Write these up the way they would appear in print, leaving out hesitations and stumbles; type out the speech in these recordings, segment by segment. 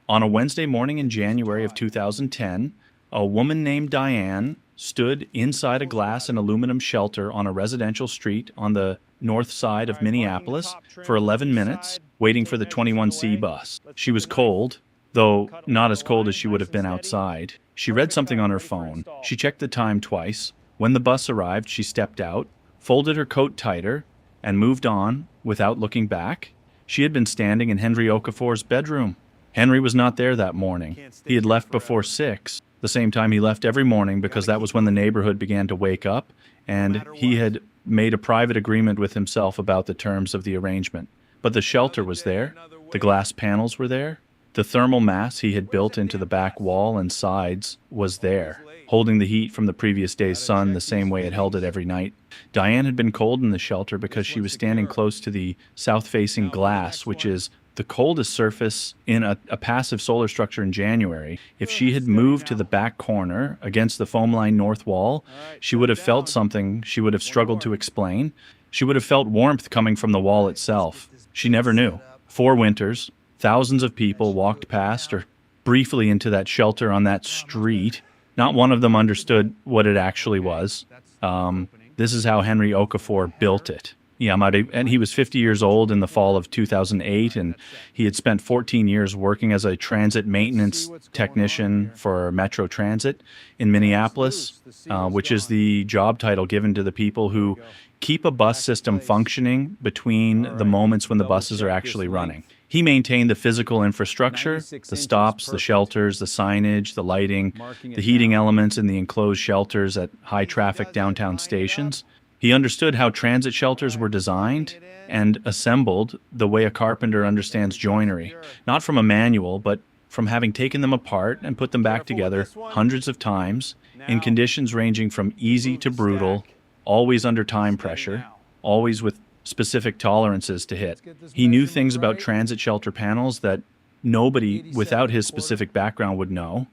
On a Wednesday morning in January of 2010, a woman named Diane stood inside a glass and aluminum shelter on a residential street on the north side of Minneapolis for 11 minutes, waiting for the 21C bus. She was cold, though not as cold as she would have been outside. She read something on her phone. She checked the time twice. When the bus arrived, she stepped out, folded her coat tighter, and moved on without looking back. She had been standing in Henry Okafor's bedroom. Henry was not there that morning. He had left before 6, the same time he left every morning, because that was when the neighborhood began to wake up, and he had made a private agreement with himself about the terms of the arrangement. But the shelter was there, the glass panels were there, the thermal mass he had built into the back wall and sides was there, holding the heat from the previous day's sun the same way it held it every night. Diane had been cold in the shelter because she was standing close to the south-facing glass, which is the coldest surface in a passive solar structure in January. If she had moved to the back corner against the foam line north wall, she would have felt something she would have struggled to explain. She would have felt warmth coming from the wall itself. She never knew. 4 winters, thousands of people walked past or briefly into that shelter on that street. Not one of them understood what it actually was. This is how Henry Okafor built it. And he was 50 years old in the fall of 2008, and he had spent 14 years working as a transit maintenance technician for Metro Transit in Minneapolis, which is the job title given to the people who keep a bus system functioning between the moments when the buses are actually running. He maintained the physical infrastructure, the stops, the shelters, the signage, the lighting, the heating elements in the enclosed shelters at high-traffic downtown stations. He understood how transit shelters were designed and assembled the way a carpenter understands joinery, not from a manual, but from having taken them apart and put them back together hundreds of times in conditions ranging from easy to brutal, always under time pressure, always with specific tolerances to hit. He knew things about transit shelter panels that nobody without his specific background would know.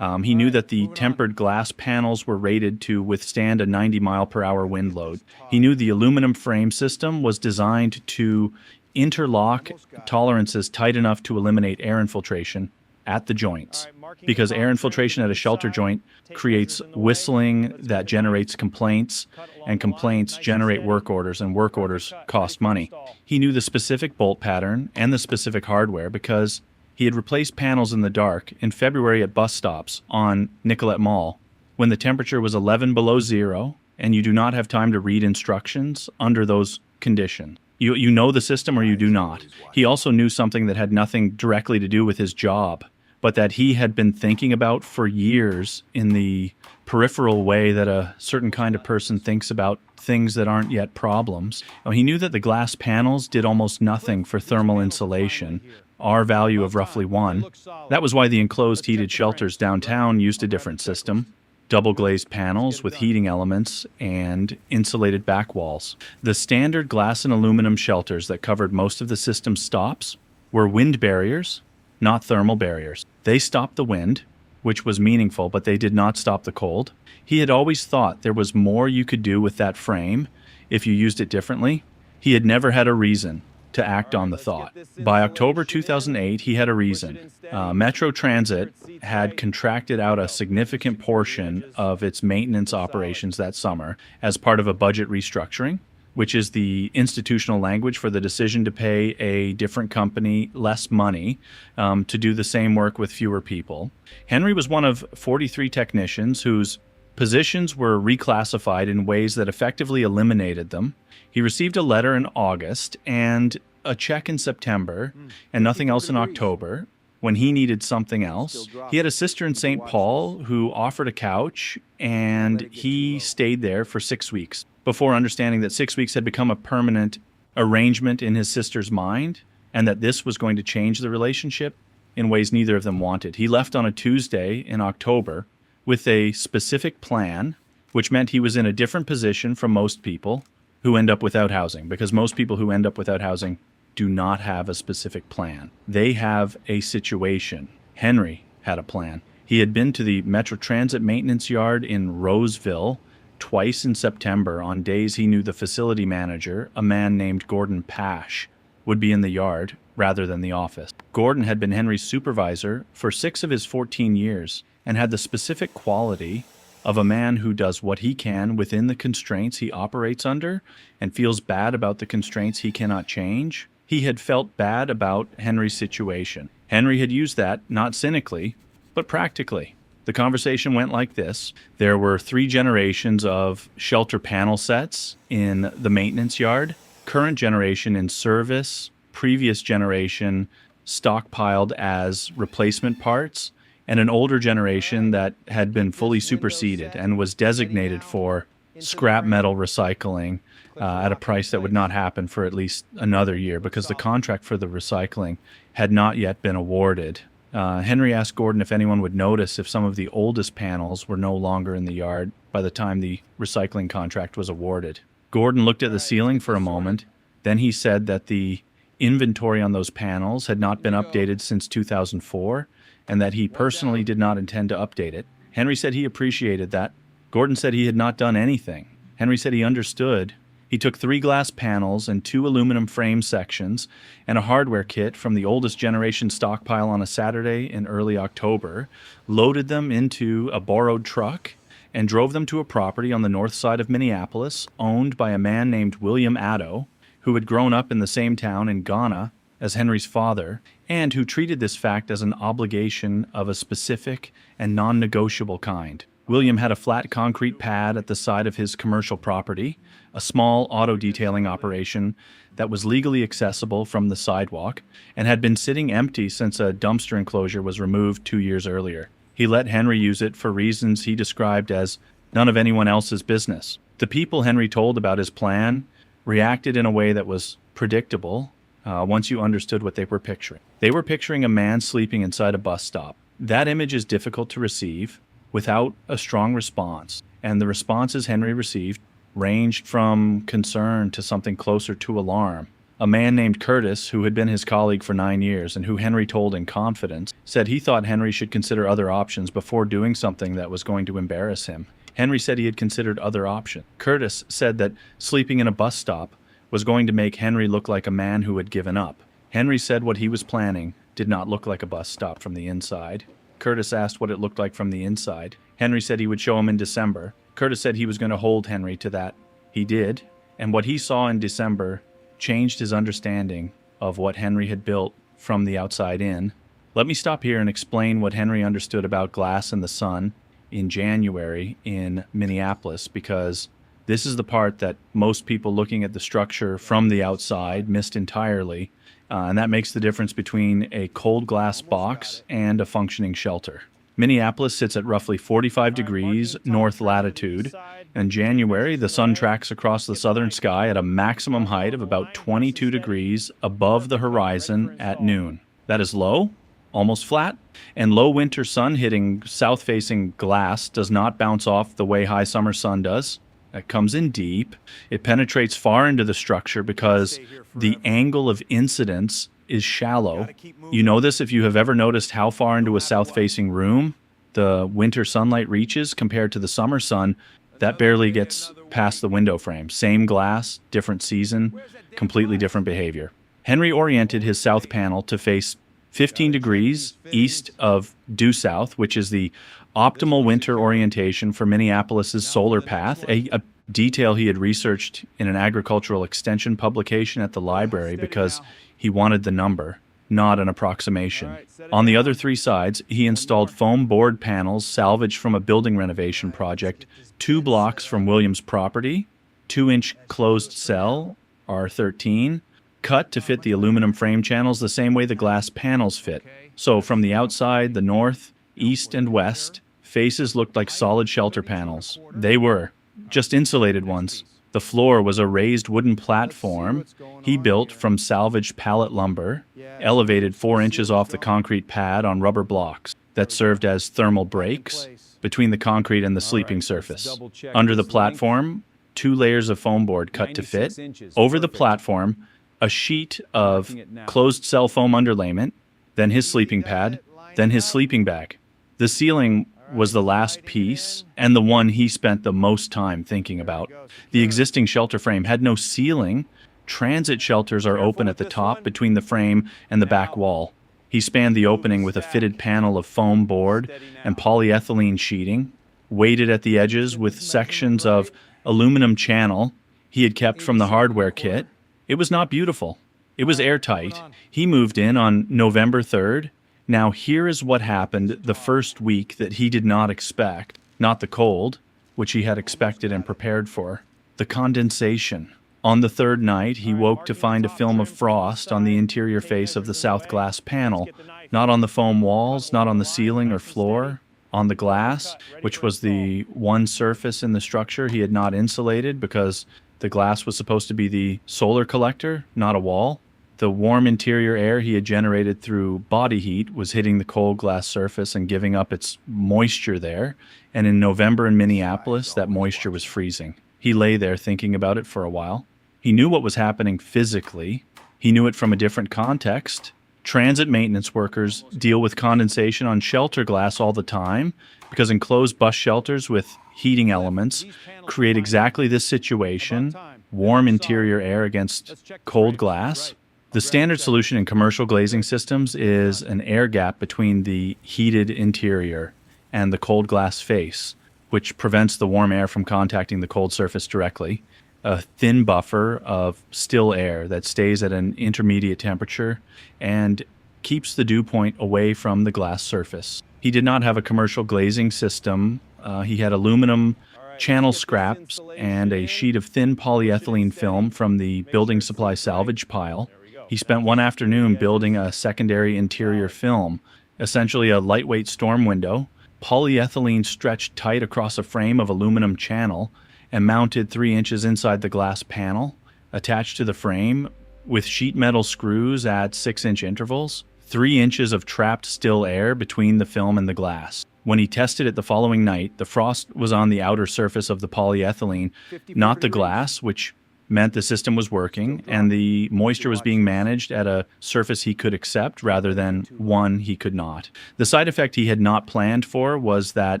He knew that the tempered glass panels were rated to withstand a 90-mile-per-hour wind load. He knew the aluminum frame system was designed to interlock tolerances tight enough to eliminate air infiltration at the joints, because air infiltration at a shelter joint creates whistling that generates complaints, and complaints generate work orders, and work orders cost money. He knew the specific bolt pattern and the specific hardware because he had replaced panels in the dark in February at bus stops on Nicollet Mall when the temperature was 11 below zero and you do not have time to read instructions under those conditions. You know the system or you do not. He also knew something that had nothing directly to do with his job, but that he had been thinking about for years in the peripheral way that a certain kind of person thinks about things that aren't yet problems. He knew that the glass panels did almost nothing for thermal insulation, R value of roughly 1. That was why the enclosed heated shelters downtown used a different system, double-glazed panels with heating elements and insulated back walls. The standard glass and aluminum shelters that covered most of the system's stops were wind barriers, not thermal barriers. They stopped the wind, which was meaningful, but they did not stop the cold. He had always thought there was more you could do with that frame if you used it differently. He had never had a reason to act on the thought. By October 2008, he had a reason. Metro Transit had contracted out a significant portion of its maintenance operations that summer as part of a budget restructuring, which is the institutional language for the decision to pay a different company less money to do the same work with fewer people. Henry was one of 43 technicians whose positions were reclassified in ways that effectively eliminated them. He received a letter in August and a check in September and nothing else in October when he needed something else. He had a sister in St. Paul who offered a couch, and he stayed there for 6 weeks before understanding that 6 weeks had become a permanent arrangement in his sister's mind and that this was going to change the relationship in ways neither of them wanted. He left on a Tuesday in October with a specific plan, which meant he was in a different position from most people who end up without housing, because most people who end up without housing do not have a specific plan. They have a situation. Henry had a plan. He had been to the Metro Transit maintenance yard in Roseville twice in September on days he knew the facility manager, a man named Gordon Pash, would be in the yard rather than the office. Gordon had been Henry's supervisor for 6 of his 14 years and had the specific quality of a man who does what he can within the constraints he operates under and feels bad about the constraints he cannot change. He had felt bad about Henry's situation. Henry had used that, not cynically, but practically. The conversation went like this. There were 3 generations of shelter panel sets in the maintenance yard, current generation in service, previous generation stockpiled as replacement parts, and an older generation that had been fully superseded and was designated for scrap metal recycling at a price that would not happen for at least another year because the contract for the recycling had not yet been awarded. Henry asked Gordon if anyone would notice if some of the oldest panels were no longer in the yard by the time the recycling contract was awarded. Gordon looked at the ceiling for a moment. Then he said that the inventory on those panels had not been updated since 2004 and that he personally did not intend to update it. Henry said he appreciated that. Gordon said he had not done anything. Henry said he understood. He took 3 glass panels and 2 aluminum frame sections and a hardware kit from the oldest generation stockpile on a Saturday in early October, loaded them into a borrowed truck, and drove them to a property on the north side of Minneapolis owned by a man named William Addo, who had grown up in the same town in Ghana as Henry's father, and who treated this fact as an obligation of a specific and non-negotiable kind. William had a flat concrete pad at the side of his commercial property, a small auto detailing operation that was legally accessible from the sidewalk, and had been sitting empty since a dumpster enclosure was removed 2 years earlier. He let Henry use it for reasons he described as none of anyone else's business. The people Henry told about his plan reacted in a way that was predictable once you understood what they were picturing. They were picturing a man sleeping inside a bus stop. That image is difficult to receive without a strong response, and the responses Henry received ranged from concern to something closer to alarm. A man named Curtis, who had been his colleague for 9 years and who Henry told in confidence, said he thought Henry should consider other options before doing something that was going to embarrass him. Henry said he had considered other options. Curtis said that sleeping in a bus stop was going to make Henry look like a man who had given up. Henry said what he was planning did not look like a bus stop from the inside. Curtis asked what it looked like from the inside. Henry said he would show him in December. Curtis said he was going to hold Henry to that. He did, and what he saw in December changed his understanding of what Henry had built from the outside in. Let me stop here and explain what Henry understood about glass in the sun in January in Minneapolis, because this is the part that most people looking at the structure from the outside missed entirely, and that makes the difference between a cold glass box and a functioning shelter. Minneapolis sits at roughly 45 degrees north latitude. In January, the sun tracks across the southern sky at a maximum height of about 22 degrees above the horizon at noon. That is low, almost flat, and low winter sun hitting south-facing glass does not bounce off the way high summer sun does. It comes in deep. It penetrates far into the structure because the angle of incidence is shallow. You know this if you have ever noticed how far into a south-facing room the winter sunlight reaches compared to the summer sun. That barely gets past the window frame. Same glass, different season, completely different behavior. Henry oriented his south panel to face 15 degrees east of due south, which is the optimal winter orientation for Minneapolis's solar path, a detail he had researched in an agricultural extension publication at the library because he wanted the number, not an approximation. On the other 3 sides, he installed foam board panels salvaged from a building renovation project 2 blocks from Williams' property, 2-inch closed cell, R13, cut to fit the aluminum frame channels the same way the glass panels fit. So from the outside, the north, east, and west, faces looked like solid shelter panels. They were, just insulated ones. The floor was a raised wooden platform he built from salvaged pallet lumber, elevated 4 inches off the concrete pad on rubber blocks that served as thermal breaks between the concrete and the sleeping surface. Under the platform, 2 layers of foam board cut to fit. Over the platform, a sheet of closed cell foam underlayment, then his sleeping pad, then his sleeping bag. The ceiling was the last piece and the one he spent the most time thinking about. The existing shelter frame had no ceiling Transit shelters are open at the top between the frame and the back wall. He spanned the opening with a fitted panel of foam board and polyethylene sheeting, weighted at the edges with sections of aluminum channel he had kept from the hardware kit. It was not beautiful. It was airtight. He moved in on November 3rd. Now here is what happened the first week that he did not expect. Not the cold, which he had expected and prepared for. The condensation. On the third night, he woke to find a film of frost on the interior face of the south glass panel, not on the foam walls, not on the ceiling or floor, on the glass, which was the one surface in the structure he had not insulated because the glass was supposed to be the solar collector, not a wall. The warm interior air he had generated through body heat was hitting the cold glass surface and giving up its moisture there. And in November in Minneapolis, that moisture was freezing. He lay there thinking about it for a while. He knew what was happening physically. He knew it from a different context. Transit maintenance workers deal with condensation on shelter glass all the time because enclosed bus shelters with heating elements create exactly this situation, warm interior air against cold glass. The standard solution in commercial glazing systems is an air gap between the heated interior and the cold glass face, which prevents the warm air from contacting the cold surface directly. A thin buffer of still air that stays at an intermediate temperature and keeps the dew point away from the glass surface. He did not have a commercial glazing system. He had aluminum channel scraps and a sheet of thin polyethylene film from the building supply salvage pile. He spent one afternoon building a secondary interior film, essentially a lightweight storm window, polyethylene stretched tight across a frame of aluminum channel and mounted 3 inches inside the glass panel, attached to the frame with sheet metal screws at 6-inch intervals, 3 inches of trapped still air between the film and the glass. When he tested it the following night, the frost was on the outer surface of the polyethylene, not the glass, which meant the system was working, and the moisture was being managed at a surface he could accept rather than one he could not. The side effect he had not planned for was that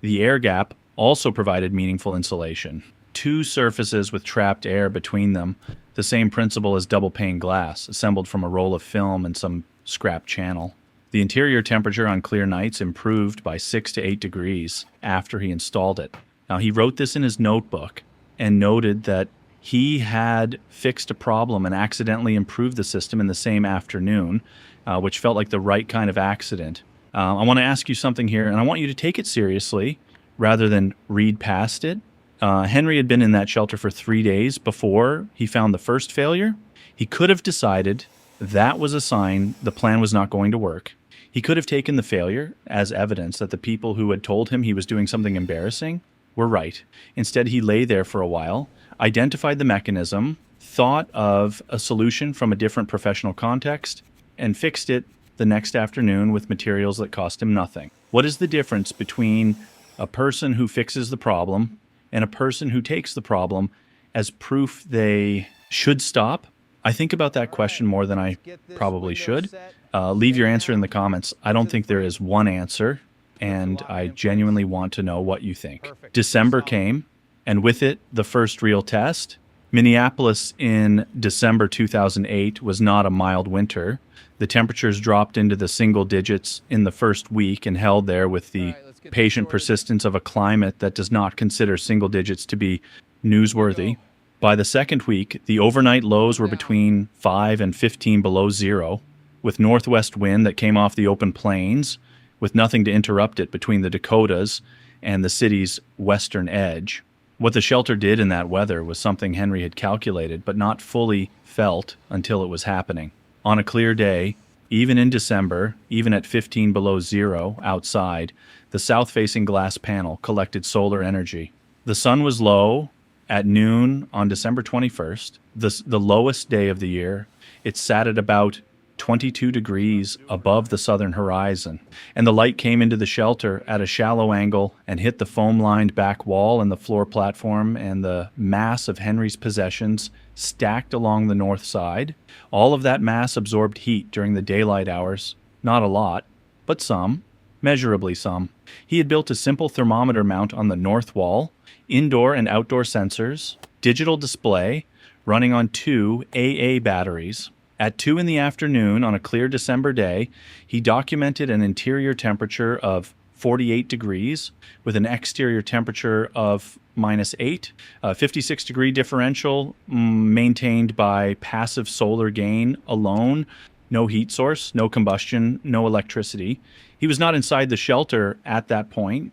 the air gap also provided meaningful insulation. 2 surfaces with trapped air between them, the same principle as double-pane glass, assembled from a roll of film and some scrap channel. The interior temperature on clear nights improved by 6 to 8 degrees after he installed it. Now, he wrote this in his notebook and noted that he had fixed a problem and accidentally improved the system in the same afternoon, which felt like the right kind of accident. I want to ask you something here, and I want you to take it seriously rather than read past it. Henry had been in that shelter for 3 days before he found the first failure. He could have decided that was a sign the plan was not going to work. He could have taken the failure as evidence that the people who had told him he was doing something embarrassing were right. Instead, he lay there for a while, identified the mechanism, thought of a solution from a different professional context, and fixed it the next afternoon with materials that cost him nothing. What is the difference between a person who fixes the problem and a person who takes the problem as proof they should stop? I think about that question more than I probably should. Leave your answer in the comments. I don't think there is one answer, and I genuinely want to know what you think. December came, and with it, the first real test. Minneapolis in December 2008 was not a mild winter. The temperatures dropped into the single digits in the first week and held there with the patient persistence of a climate that does not consider single digits to be newsworthy. By the second week, the overnight lows were between 5 and 15 below zero, with northwest wind that came off the open plains, with nothing to interrupt it between the Dakotas and the city's western edge. What the shelter did in that weather was something Henry had calculated, but not fully felt until it was happening. On a clear day, even in December, even at 15 below zero outside, the south-facing glass panel collected solar energy. The sun was low at noon on December 21st, the lowest day of the year. It sat at about 22 degrees above the southern horizon, and the light came into the shelter at a shallow angle and hit the foam-lined back wall and the floor platform and the mass of Henry's possessions stacked along the north side. All of that mass absorbed heat during the daylight hours. Not a lot, but some, measurably some. He had built a simple thermometer mount on the north wall, indoor and outdoor sensors, digital display, running on 2 AA batteries. At 2 in the afternoon on a clear December day, he documented an interior temperature of 48 degrees with an exterior temperature of -8, a 56-degree differential maintained by passive solar gain alone, no heat source, no combustion, no electricity. He was not inside the shelter at that point.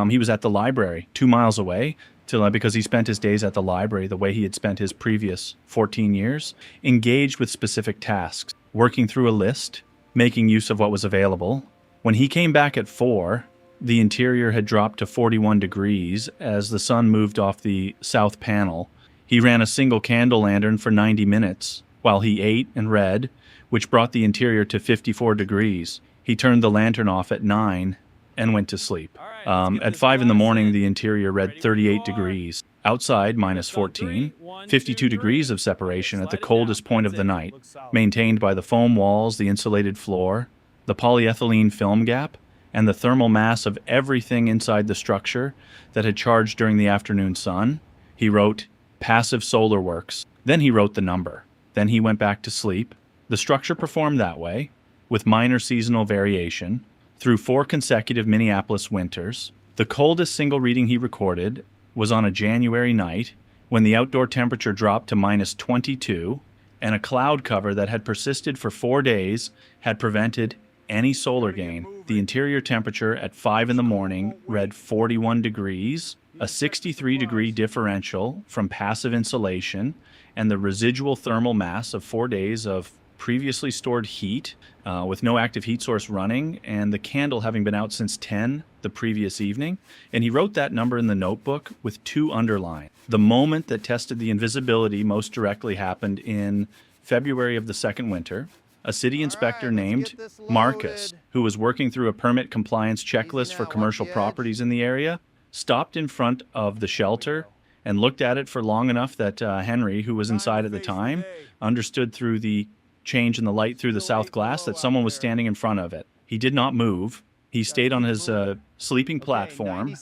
He was at the library 2 miles away because he spent his days at the library the way he had spent his previous 14 years, engaged with specific tasks, working through a list, making use of what was available. When he came back at 4, the interior had dropped to 41 degrees as the sun moved off the south panel. He ran a single candle lantern for 90 minutes while he ate and read, which brought the interior to 54 degrees. He turned the lantern off at 9 and went to sleep. At 5 in the morning, the interior read 38 degrees. Outside, -14, 52 degrees of separation at the coldest point of the night, maintained by the foam walls, the insulated floor, the polyethylene film gap, and the thermal mass of everything inside the structure that had charged during the afternoon sun. He wrote, "Passive solar works." Then he wrote the number. Then he went back to sleep. The structure performed that way, with minor seasonal variation, through 4 consecutive Minneapolis winters. The coldest single reading he recorded was on a January night when the outdoor temperature dropped to -22, and a cloud cover that had persisted for 4 days had prevented any solar gain. The interior temperature at 5 in the morning read 41 degrees, a 63-degree differential from passive insulation, and the residual thermal mass of 4 days of previously stored heat with no active heat source running, and the candle having been out since 10 the previous evening. And he wrote that number in the notebook with 2 underlines. The moment that tested the invisibility most directly happened in February of the second winter. A city inspector named Marcus, who was working through a permit compliance checklist for commercial properties in the area, stopped in front of the shelter and looked at it for long enough that Henry, who was inside at the time, understood through the change in the light through the south glass that someone was standing in front of it. He did not move. He stayed on his sleeping platform,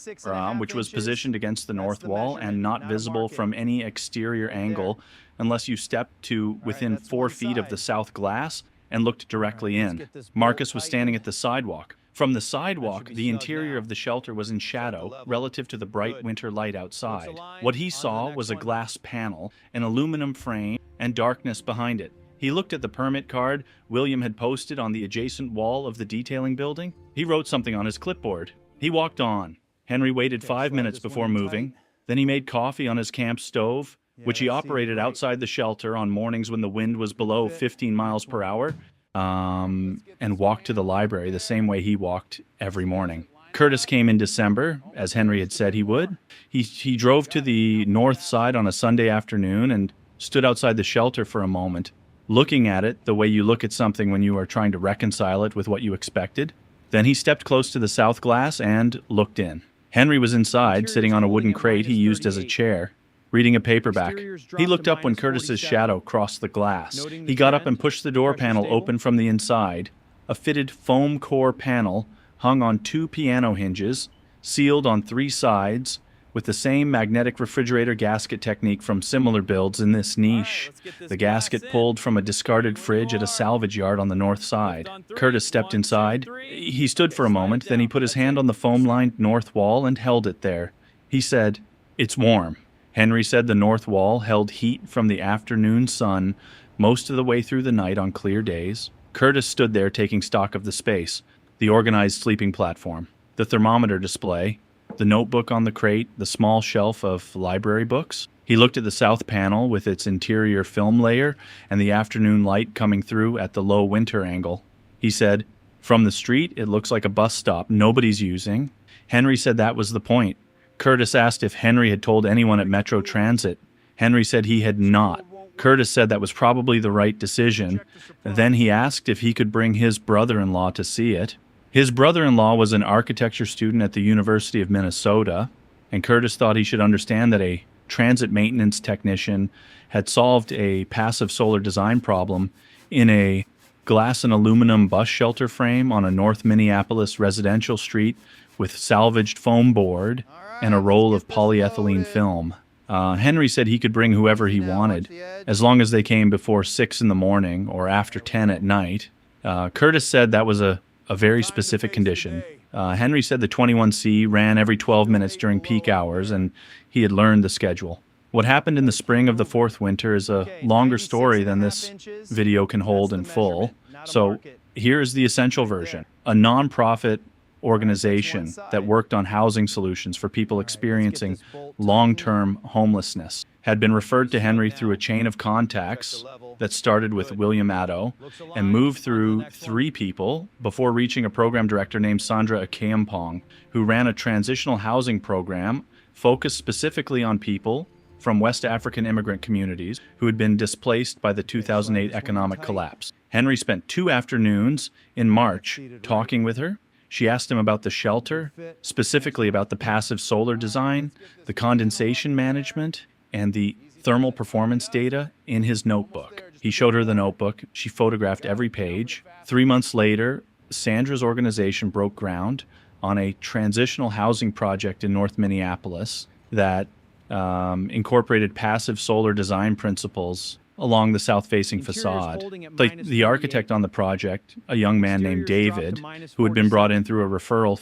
which was positioned against the north wall and not visible from any exterior angle unless you stepped to within 4 feet of the south glass and looked directly in. Marcus was standing at the sidewalk. From the sidewalk, the interior of the shelter was in shadow relative to the bright winter light outside. What he saw was a glass panel, an aluminum frame, and darkness behind it. He looked at the permit card William had posted on the adjacent wall of the detailing building. He wrote something on his clipboard. He walked on. Henry waited 5 minutes before moving. Then he made coffee on his camp stove, which he operated outside the shelter on mornings when the wind was below 15 miles per hour, and walked to the library the same way he walked every morning. Curtis came in December, as Henry had said he would. He drove to the north side on a Sunday afternoon and stood outside the shelter for a moment, looking at it the way you look at something when you are trying to reconcile it with what you expected. Then he stepped close to the south glass and looked in. Henry was inside, sitting on a wooden crate he used as a chair, reading a paperback. He looked up when Curtis's shadow crossed the glass. He got up and pushed the door panel open from the inside. A fitted foam core panel hung on 2 piano hinges, sealed on 3 sides, with the same magnetic refrigerator gasket technique from similar builds in this niche. The gasket pulled from a discarded fridge at a salvage yard on the north side. Curtis stepped inside. He stood for a moment, then he put his hand on the foam-lined north wall and held it there. He said, "It's warm." Henry said the north wall held heat from the afternoon sun most of the way through the night on clear days. Curtis stood there taking stock of the space, the organized sleeping platform, the thermometer display, the notebook on the crate, the small shelf of library books. He looked at the south panel with its interior film layer and the afternoon light coming through at the low winter angle. He said, "From the street, it looks like a bus stop nobody's using." Henry said that was the point. Curtis asked if Henry had told anyone at Metro Transit. Henry said he had not. Curtis said that was probably the right decision. Then he asked if he could bring his brother-in-law to see it. His brother-in-law was an architecture student at the University of Minnesota, and Curtis thought he should understand that a transit maintenance technician had solved a passive solar design problem in a glass and aluminum bus shelter frame on a North Minneapolis residential street with salvaged foam board and a roll of polyethylene film. Henry said he could bring whoever he wanted, as long as they came before 6 in the morning or after 10 at night. Curtis said that was a very specific condition. Henry said the 21C ran every 12 minutes during peak hours, and he had learned the schedule. What happened in the spring of the fourth winter is a longer story than this video can hold in full. So here is the essential version. A nonprofit organization that worked on housing solutions for people experiencing long-term homelessness had been referred to Henry through a chain of contacts that started with William Addo and moved through 3 people before reaching a program director named Sandra Akayampong, who ran a transitional housing program focused specifically on people from West African immigrant communities who had been displaced by the 2008 economic collapse. Henry spent 2 afternoons in March talking with her. She asked him about the shelter, specifically about the passive solar design, the condensation management, and the thermal performance data in his notebook. He showed her the notebook. She photographed every page. 3 months later, Sandra's organization broke ground on a transitional housing project in North Minneapolis that incorporated passive solar design principles along the south-facing facade. The architect on the project, a young man named David, who had been brought in through a referral,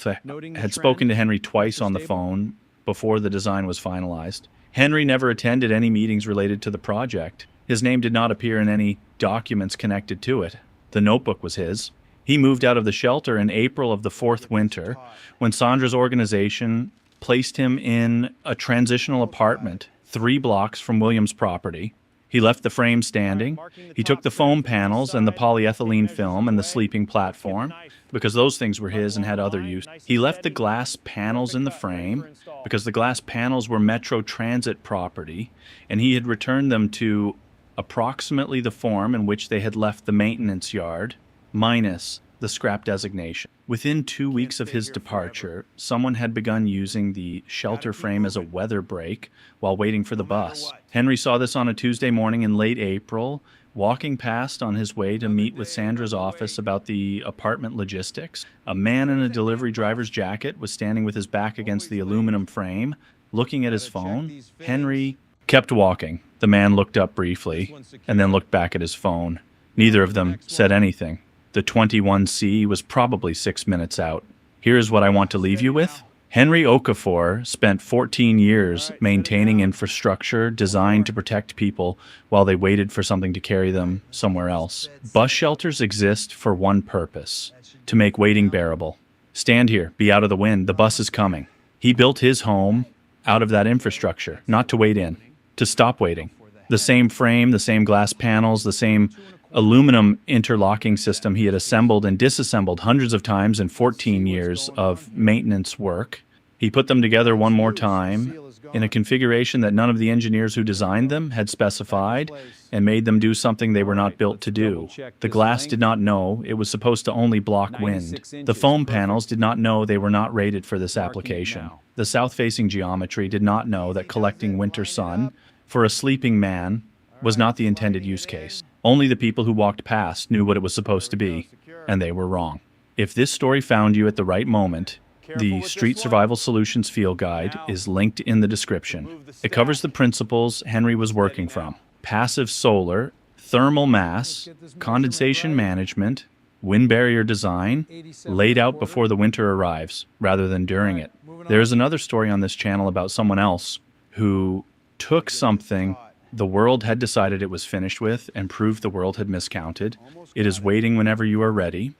had spoken to Henry twice on the phone before the design was finalized. Henry never attended any meetings related to the project. His name did not appear in any documents connected to it. The notebook was his. He moved out of the shelter in April of the 4th winter when Sandra's organization placed him in a transitional apartment 3 blocks from Williams' property. He left the frame standing. He took the foam panels and the polyethylene film and the sleeping platform, because those things were his and had other use. He left the glass panels in the frame, because the glass panels were Metro Transit property, and he had returned them to approximately the form in which they had left the maintenance yard, minus the scrap designation. Within 2 weeks of his departure, someone had begun using the shelter frame as a weather break while waiting for the bus. Henry saw this on a Tuesday morning in late April, walking past on his way to meet with Sandra's office about the apartment logistics. A man in a delivery driver's jacket was standing with his back against the aluminum frame, looking at his phone. Henry kept walking. The man looked up briefly and then looked back at his phone. Neither of them said anything. The 21C was probably 6 minutes out. Here's what I want to leave you with. Henry Okafor spent 14 years maintaining infrastructure designed to protect people while they waited for something to carry them somewhere else. Bus shelters exist for one purpose: to make waiting bearable. Stand here, be out of the wind, the bus is coming. He built his home out of that infrastructure, not to wait in, to stop waiting. The same frame, the same glass panels, the same aluminum interlocking system he had assembled and disassembled hundreds of times in 14 years of maintenance work. He put them together one more time in a configuration that none of the engineers who designed them had specified, and made them do something they were not built to do. The glass did not know it was supposed to only block wind. The foam panels did not know they were not rated for this application. The south-facing geometry did not know that collecting winter sun for a sleeping man was not the intended use case. Only the people who walked past knew what it was supposed to be, and they were wrong. If this story found you at the right moment, the Street Survival Solutions Field Guide is linked in the description. It covers the principles Henry was working from: passive solar, thermal mass, condensation management, wind barrier design, laid out before the winter arrives, rather than during it. There is another story on this channel about someone else who took something the world had decided it was finished with and proved the world had miscounted. It is waiting whenever you are ready.